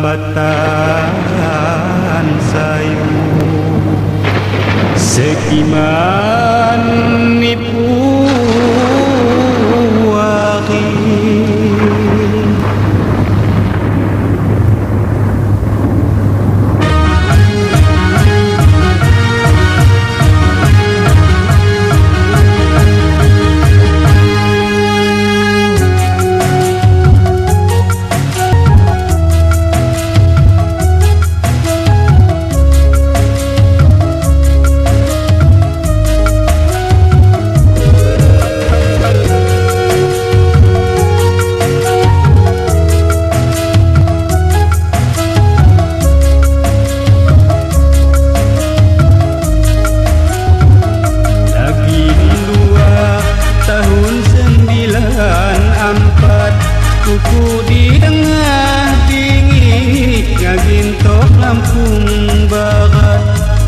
lambatan sayu sekiman nipu wari kuku di tengah dingin ngagintok Lampung Barat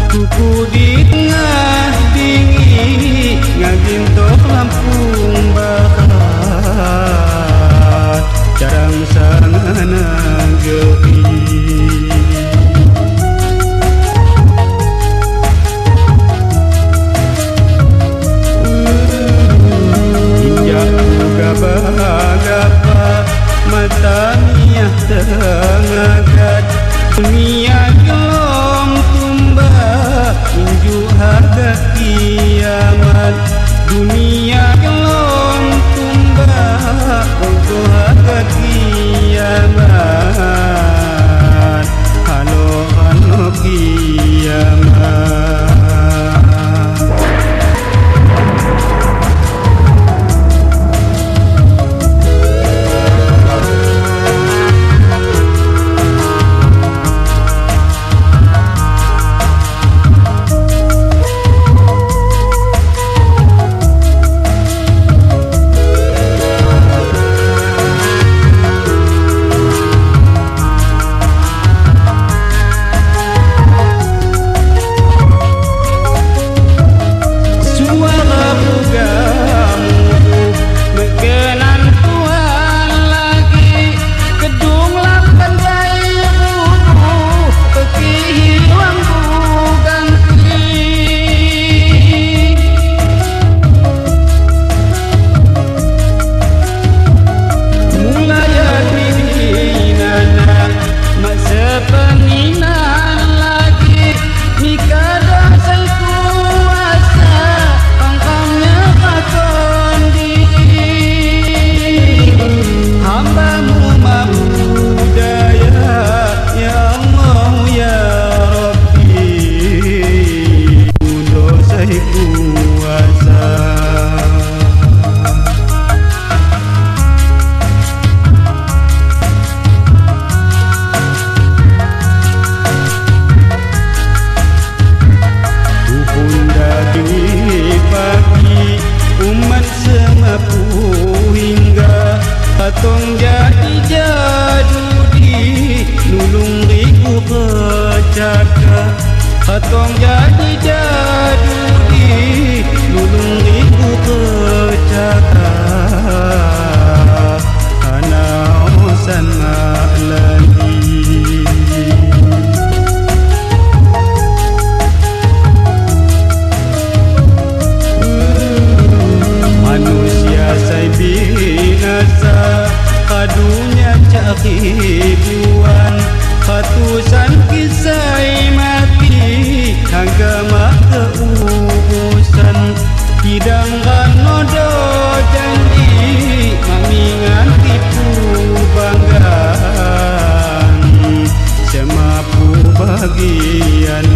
kuku di tengah dingin ngagintok Lampung Barat jarang sangana geri injak gabah-gabah mata niat tengagat dunia gelom tumbah injuk harga kiamat dunia gelom tumbah ogo harga kiamat halo halo kiamat Katong jadi jadudi nulung ribu kecaka Katong jadi jadudi nulung ribu kecaka Hanausan mak lagi manusia saya binasa kadunya cakibuan katusan kisai mati agama keubusan hidangkan nodo janji mamingan tipu banggaan semapu bagian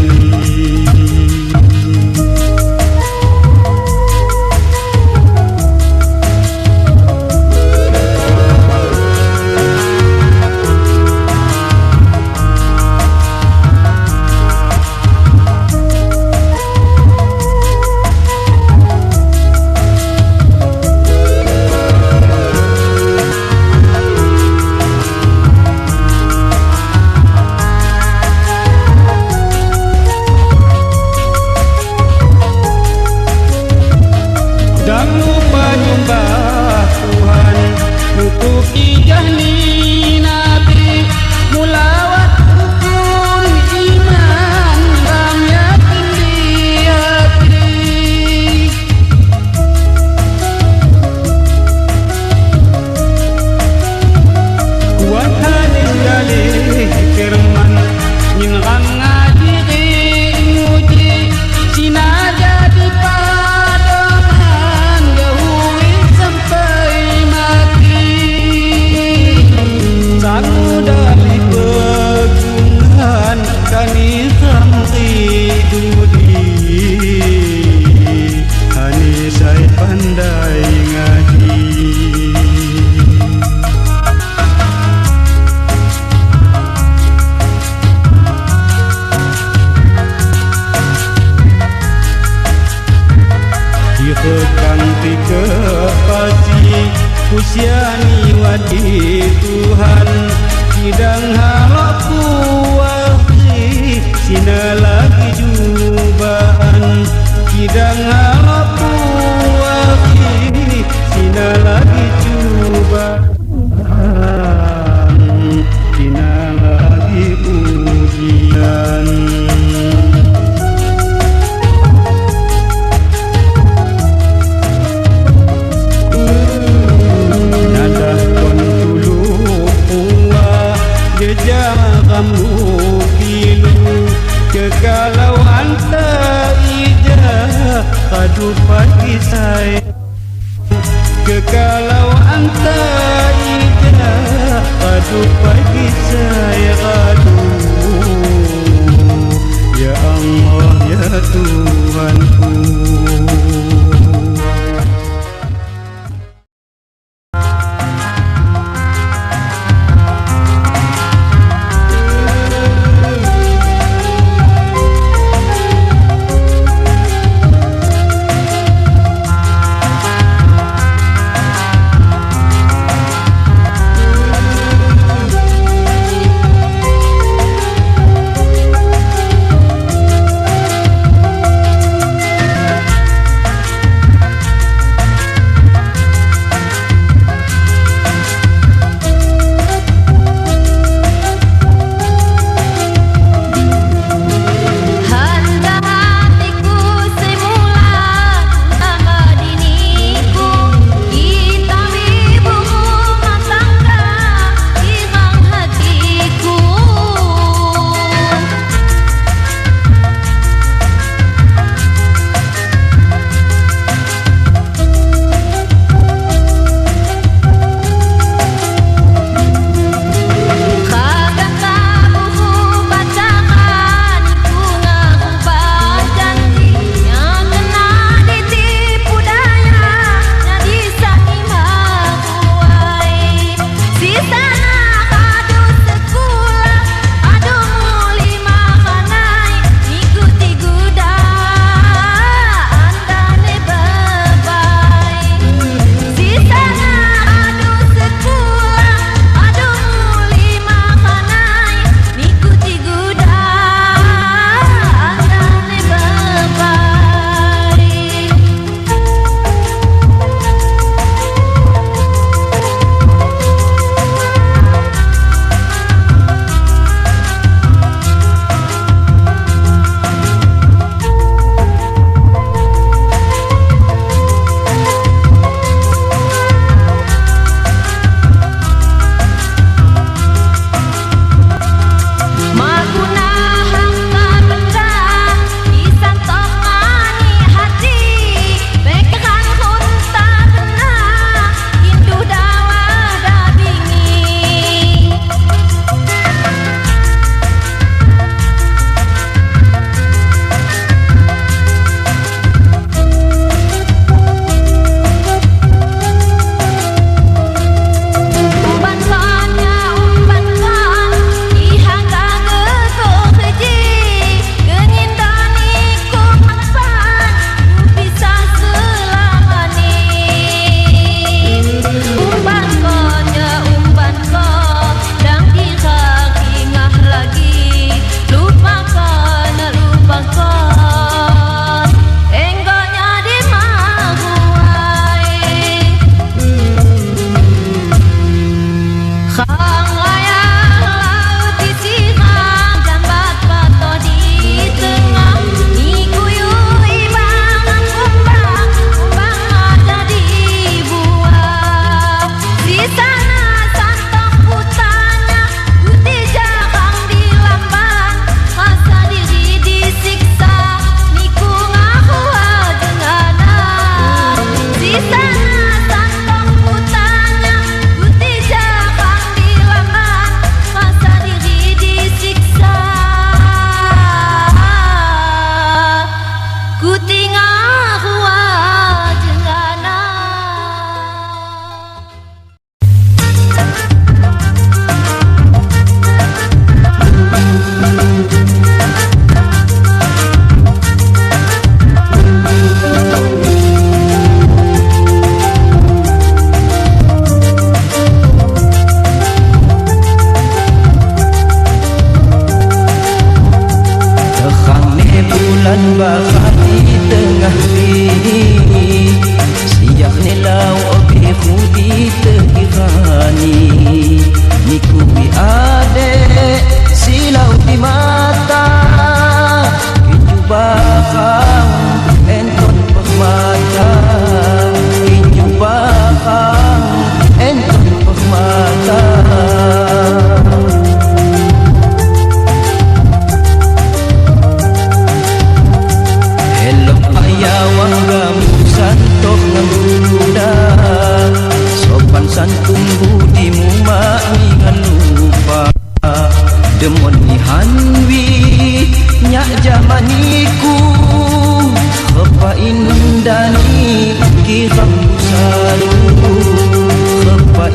Usiani wadi Tuhan sidang halak kuwaki sina lagi jubaan sidang halak kuwaki sina lagi jubaan sina lagi ujian. Kamu pilu kekalau anta ija kadu pagi saya kekalau anta ija kadu pagi saya kadu ya Allah ya Tuhanku.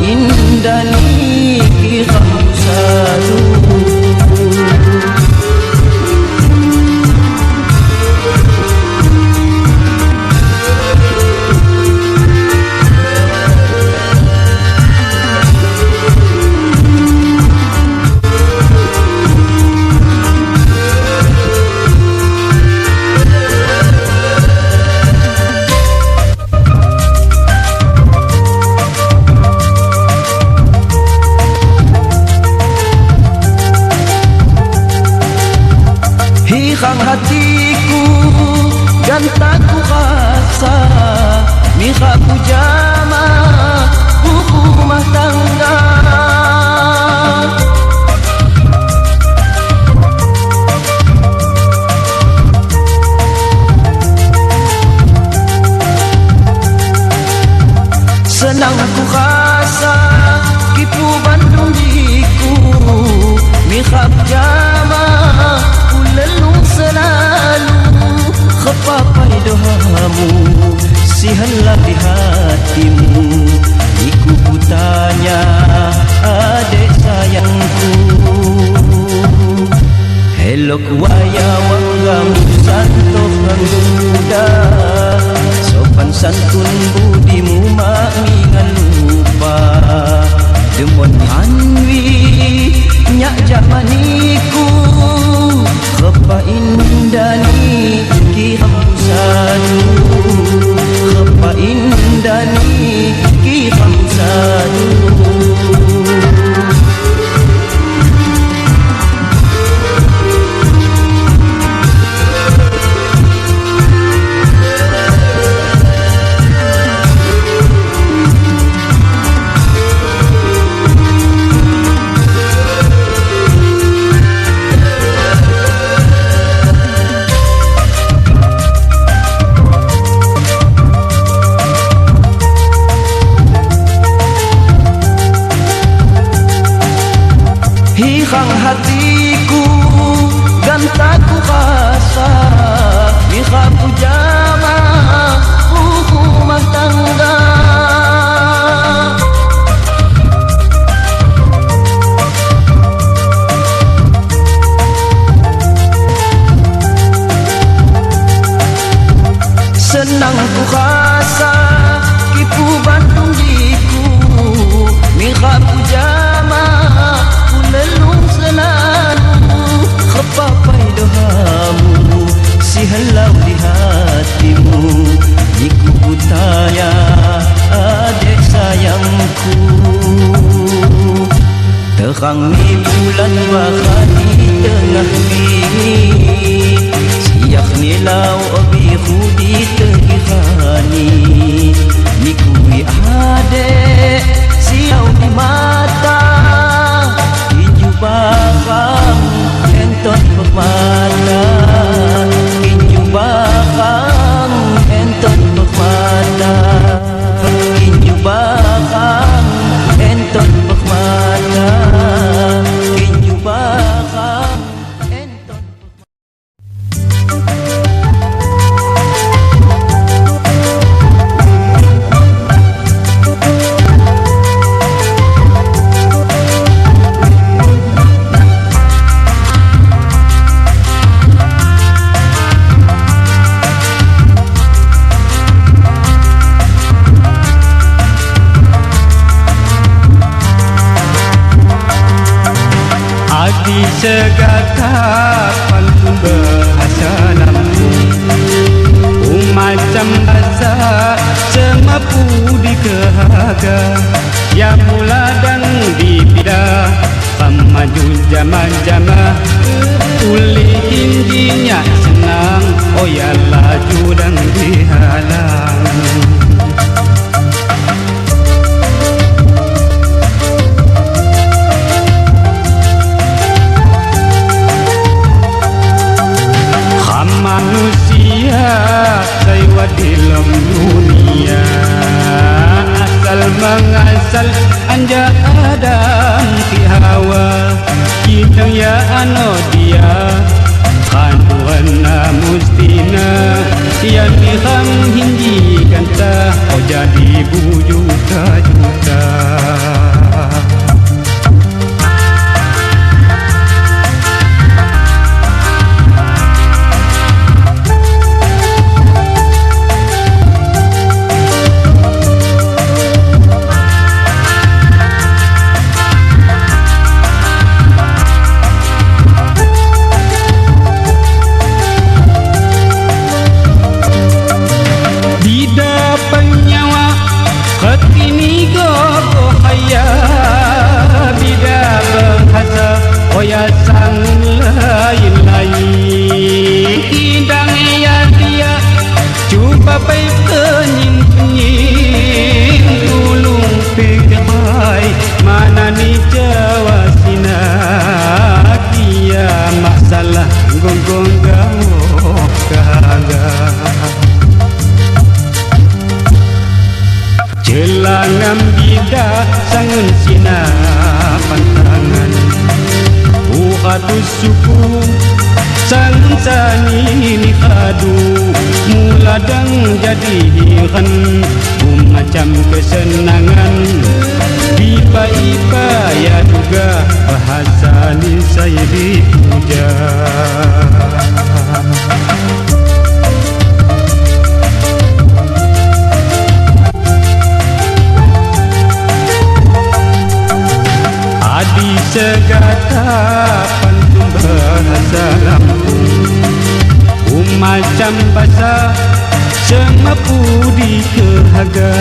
indani ki khamsadu. Hikang hatiku dan tak ku rasa, mika ku jama rumah tangga. Senang ku rasa kipu Bandung diku, mika ku jama lelung selalu kepapai doamu, sihanlah di hatimu. Iku ku tanya adek sayangku, hello kuaya wanggamu santoh muda, sopan santun budimu makmingan lupa. Demon anwi nyak jamaniku, kepa indani ki khamsadu, kepa indani ki khamsadu. Hikang hatiku dan tak ku rasa, mika ku jama rumah tangga. Senang ku rasa kipu Bandung diku, mika ku jama lelung selalu kepapai doamu, sihalau di hatimu. Iku ku tanya adek sayangku, terang ni bulan wakani tengah bini, siak nilau abihu di tegirani. Nikui adek siau di mata, bakang entot bermata, kinju bakang entot bermata, kinju bakang entot bermata, kinju bakang entot bermata. Adi segata pantun bahasa lambung, macam bahasa semampu dikehaga, yang mula dan dibida pemaju zaman-zaman. Uli injinya senang, oh ya laju dan dihalang. Manusia saywa dalam dunia, asal mengasal anja Adam ki Hawa, kita ya ano dia kanduan mustina, yang diham hinji kanta oh jadi bujuta juta. sangun sina pantangan Uhatus suku sangun sani ni kadu muladang jadi hiran macam kesenangan Ipa-ipa ya juga bahasa ni saya dipuja Adi segata pantun bahasa Lampung macam bahasa Semapu di kehaga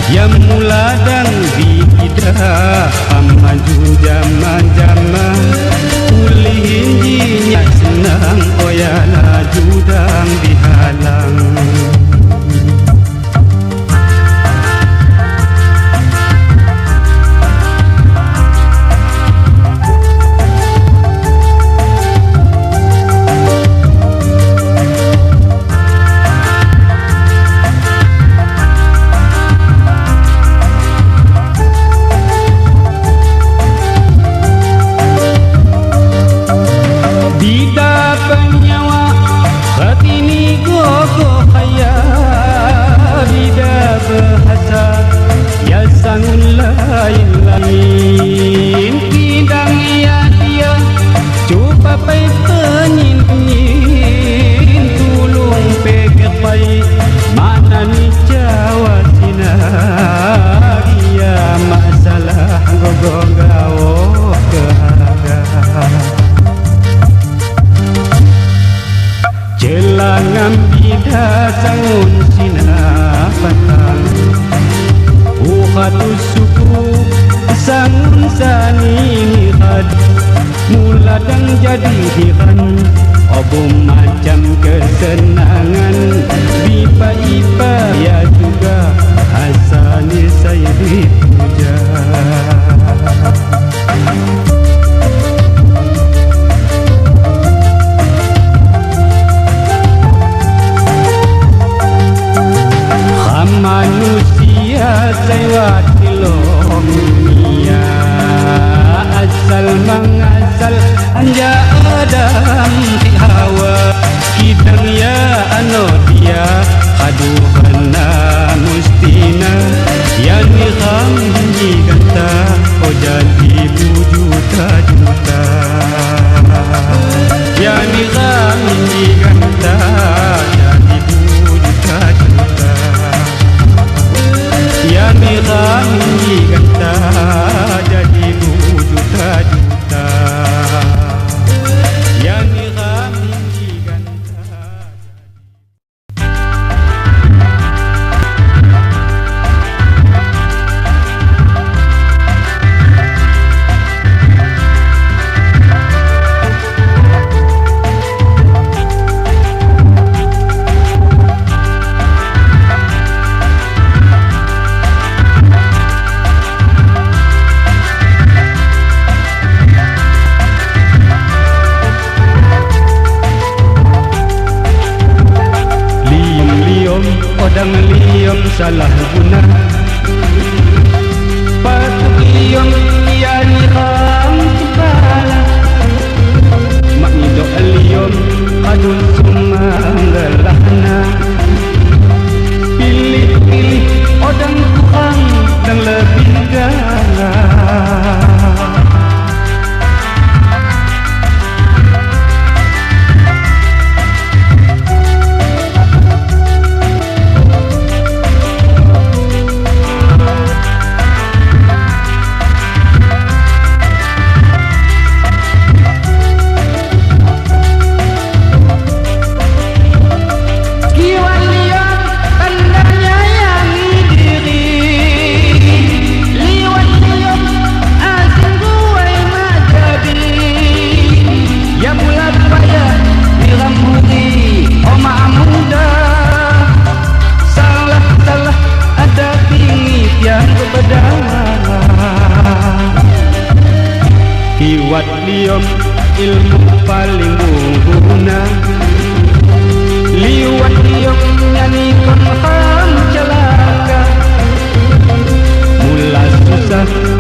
yang muladang di idah Amaju zaman-zaman Ulih hinjinya senang Oyana judang dihalang sangun lain-lain Tidang ia dia Cuba pai penyin-penyin Tulung pegapai Mana ni Jawa sinar Ia masalah gogo-gawo kehaga Jelangan bidah sangun sinar patang Uhatus suku sangun sani had muladang jadi hiran obom macam kesenangan Ipa-ipa ya juga asani saya dipuja Manusia lewat kilom dunia Asal mengasal anja adam di hawa Kidang ya ano dia Aduh kena mustina Yang niham hinggi ganta Oh jadi juta-juta Yang niham hinggi ganta Jadi juta-juta Ya merah minggi ganta jadi juta-juta Ya merah minggi ganta Odang liom salah guna Patuk liom ia niham kepala Mak nidok liom adun sumanggalahna Pilih-pilih odang tukang dan lebih galak Kiwat liom ilmu paling berguna Liwat liom nyanyi kon ham celaka Mula susah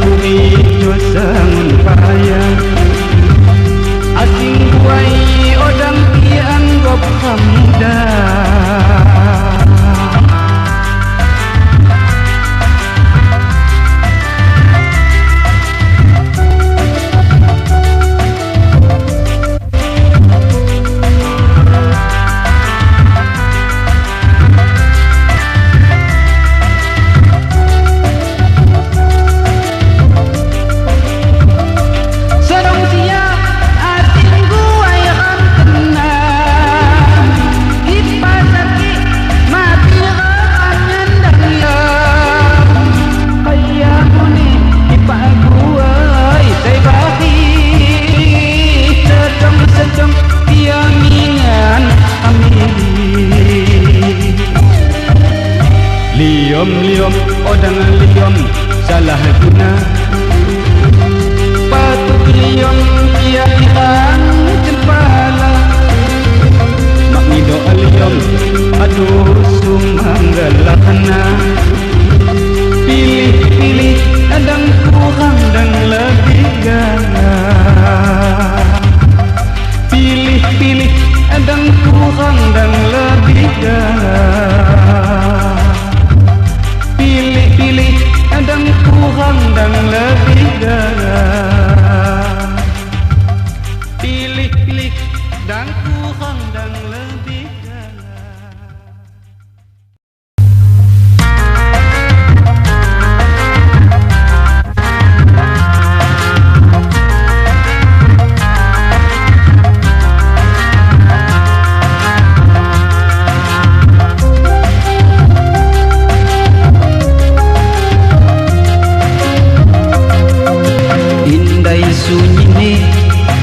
adang liom salah guna patut liom tiang cempala mak ngido liom aduh sumanggalakna pilih-pilih adang kurang dan lebih galak pilih-pilih adang kurang dan lebih galak pilih-pilih adang kurang dan lebih galak pilih-pilih dan kurang dan lebih galak. Indai sunyi ni,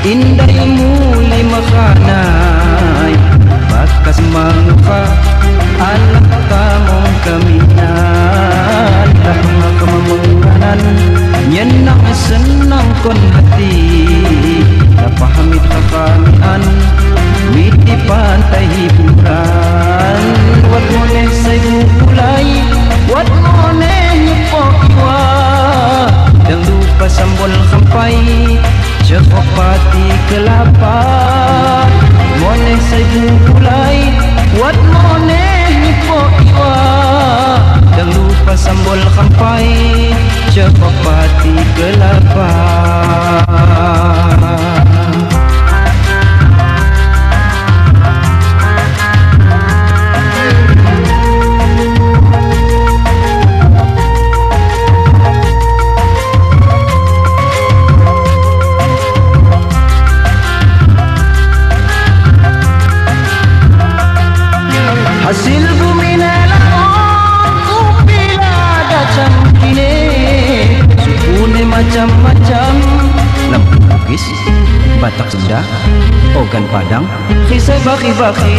indai muli makanay bakas mangka anak tamong kaminan rahma kemamanganan nyenang senang kon hati napahamit kakamian miti pantai hiburan wat moneh say bukulay wat moneh nyepok iwa dan lupa sambol kampai cekok pati kelapa moneh say bukulay wat moneh nipo iwa dan lupa sambol kampai cekok pati kelapa. Hasil bumi nelaon upila dacang kini sukune macam-macam lampu bugis Batak Sunda ogan Padang kisah baki-baki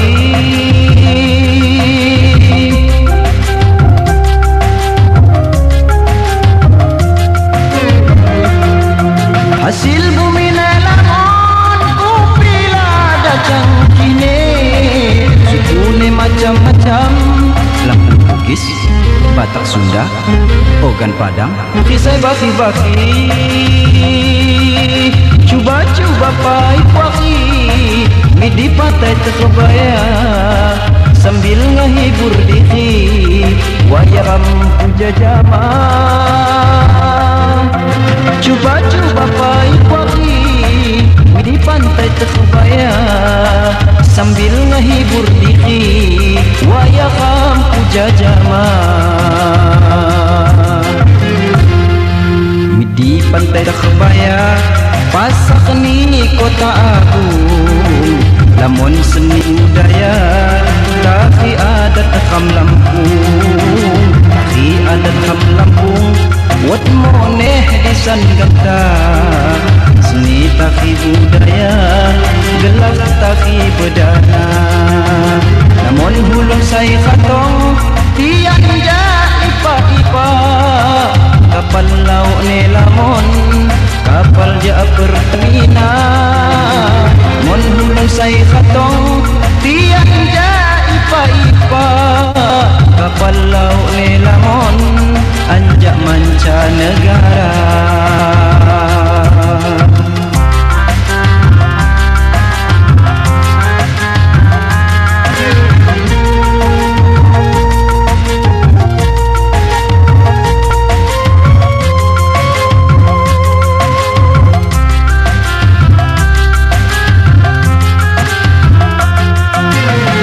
hasil bumi nelaon upila dacang kini sukune macam-macam lampu bugis Batak Sunda ogan Padang kisah baki-baki cuba-cuba pai waki midi pantai terkebaya sambil ngehibur diri wayam puja jamaah cuba-cuba pai waki midi pantai terkebaya sambil ngehibur diri wayam puja jamaah midi pantai terkebaya pasak ni kota agung lamun seni budaya tapi adat kam Lampung tapi adat kam Lampung wat moneh disan ganta seni tapi budaya gelak tapi bedana namun hulung say katong tiang ja ipa-ipa kapal laut ni lamon kapal ja pertamina mon hulung say katong tiang ja ipa-ipa kapal laut ni lamon anjak manca negara.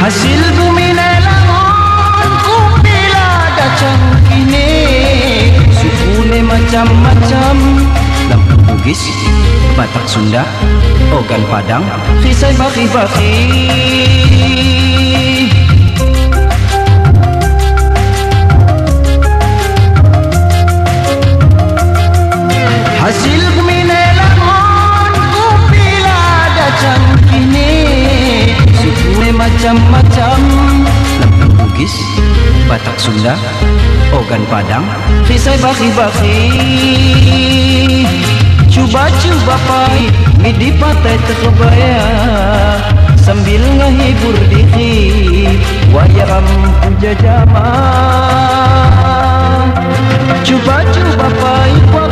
Hasil bumi nelangon kupila dacang kini sukune macam-macam lampu bugis Batak Sunda ogan Padang kisah baki-baki hasil bumi nelangon kupila dacang kini sukune macam-macam lampu bugis Batak Sunda Rogan Padang, kisah baki-baki. Cuba-cuba pai, midi patai terkebaya, sambil ngehibur diri, wayam puja jamaah. Cuba-cuba pai.